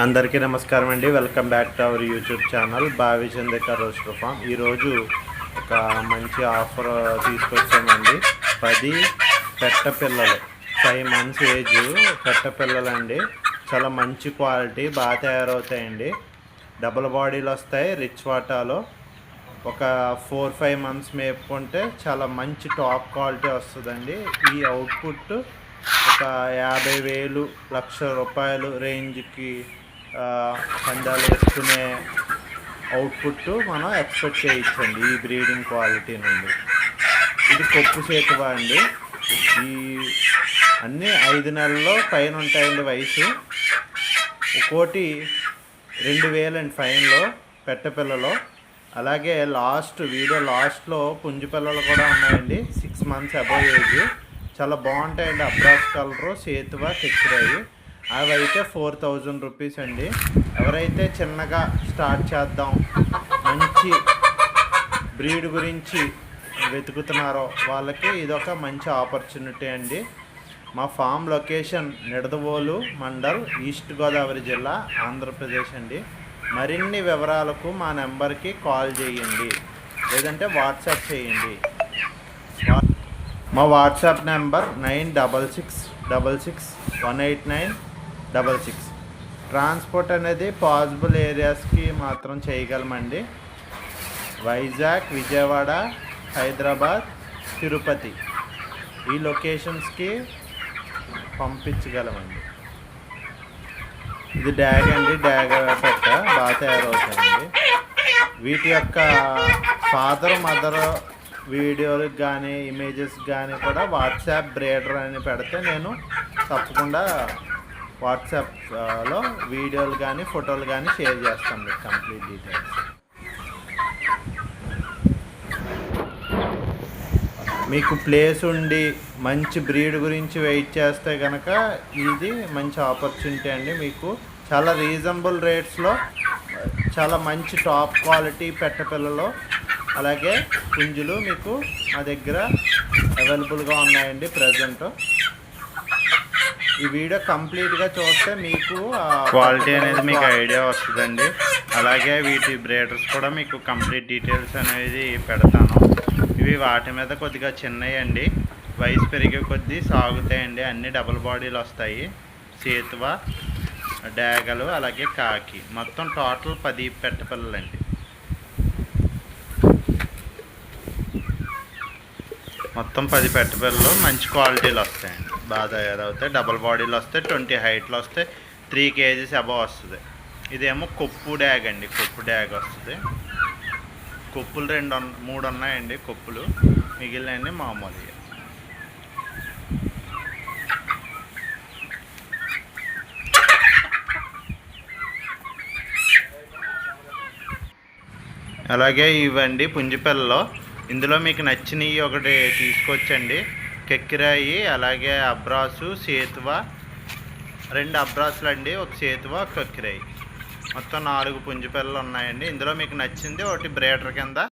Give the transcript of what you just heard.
అందరికీ నమస్కారం అండి. Welcome back to our YouTube channel భావి చంద్రిక రోస్టర్ ఫామ్. ఈరోజు ఒక మంచి ఆఫర్ తీసుకొచ్చామండి. 10 పెట్టపిల్లలు 5 months ఏజ్ పెట్టపిల్లలు అండి. చాలా మంచి క్వాలిటీ, బాగా తయారవుతాయండి. డబుల్ బాడీలు వస్తాయి. రిచ్ వాటాలో ఒక 4-5 months మేపుకుంటే చాలా మంచి టాప్ క్వాలిటీ వస్తుందండి. ఈ అవుట్పుట్ ఒక 50,000 1,00,000 రేంజ్కి పందాలు వేసుకునే అవుట్పుట్ మనం ఎక్స్పెక్ట్ చేయొచ్చండి ఈ బ్రీడింగ్ క్వాలిటీ నుండి. ఇది కొప్పు సేతువా అండి. ఈ అన్నీ 5 నెలల్లో పైన ఉంటాయండి వయసు. ఒక్కోటి 2,000 అండి ఫైన్లో పెట్టపిల్లలో. అలాగే వీడియో లాస్ట్లో పుంజు పిల్లలు కూడా ఉన్నాయండి. 6 months అబవ్ ఏజ్. చాలా బాగుంటాయండి. అబ్రాస్ కలరు సేతువా కెక్కిరాయి అవి అయితే 4,000 రూపీస్ అండి. ఎవరైతే చిన్నగా స్టార్ట్ చేద్దాం, మంచి బ్రీడ్ గురించి వెతుకుతున్నారో వాళ్ళకి ఇదొక మంచి ఆపర్చునిటీ అండి. మా farm location Nidadavolu mandal, east Godavari జిల్లా, ఆంధ్రప్రదేశ్ అండి. మరిన్ని వివరాలకు మా నెంబర్కి కాల్ చేయండి, లేదంటే వాట్సాప్ చేయండి. మా వాట్సాప్ నెంబర్ 9666189666. ట్రాన్స్పోర్ట్ అనేది పాసిబుల్ ఏరియాస్కి మాత్రం చేయగలమండి. వైజాగ్, విజయవాడ, హైదరాబాద్, తిరుపతి ఈ లొకేషన్స్కి పంపించగలమండి. ఇది డ్యాగ్ అండి. డ్యాగ్ పెట్ట బాగా తయారవుతాయండి. వీటి యొక్క ఫాదర్ మదర్ వీడియోలకు కానీ ఇమేజెస్ కానీ కూడా వాట్సాప్ బ్రీడర్ అని పెడితే నేను తప్పకుండా వాట్సాప్లో వీడియోలు కానీ ఫోటోలు కానీ షేర్ చేస్తాను మీకు కంప్లీట్ డీటెయిల్స్. మీకు ప్లేస్ ఉండి మంచి బ్రీడ్ గురించి వెయిట్ చేస్తే కనుక ఇది మంచి ఆపర్చునిటీ అండి. మీకు చాలా రీజనబుల్ రేట్స్లో చాలా మంచి టాప్ క్వాలిటీ పెట్టపిల్లలో అలాగే పుంజులు మీకు మా దగ్గర అవైలబుల్గా ఉన్నాయండి ప్రజెంట్. ఈ వీడియో కంప్లీట్గా చూస్తే మీకు క్వాలిటీ అనేది మీకు ఐడియా వస్తుందండి. అలాగే వీటి బ్రీడర్స్ కూడా మీకు కంప్లీట్ డీటెయిల్స్ అనేది పెడతాను. ఇవి వాటి మీద కొద్దిగా చిన్నవి అండి. వయసు పెరిగే కొద్దీ సాగుతాయండి. అన్ని డబుల్ బాడీలు వస్తాయి. సేతువా, డాగలు, అలాగే కాకి, మొత్తం టోటల్ 10 పెట్టపిల్లలండి. మొత్తం 10 పెట్టపిల్లలు మంచి క్వాలిటీలు వస్తాయండి. బాగా తయారవుతాయి. డబుల్ బాడీలు వస్తాయి. 20 హైట్లో వస్తాయి. 3 kgs అబవ్ వస్తుంది. ఇదేమో కొప్పు డ్యాగ్ అండి. కొప్పు డ్యాగ్ వస్తుంది. కొప్పులు 3 ఉన్నాయండి కొప్పులు. మిగిలినవి మామూలుగా. అలాగే ఇవండి పుంజిపిల్లలో. ఇందులో మీకు నచ్చినవి ఒకటి తీసుకొచ్చండి. కెక్కిరాయి, అలాగే అబ్రాసు, సేతువా, 2 అబ్రాసులు అండి, ఒక సేతువా, ఒక కెక్కిరాయి, మొత్తం 4 పుంజిపిల్లలు ఉన్నాయండి. ఇందులో మీకు నచ్చింది ఒకటి బ్రీడర్ కింద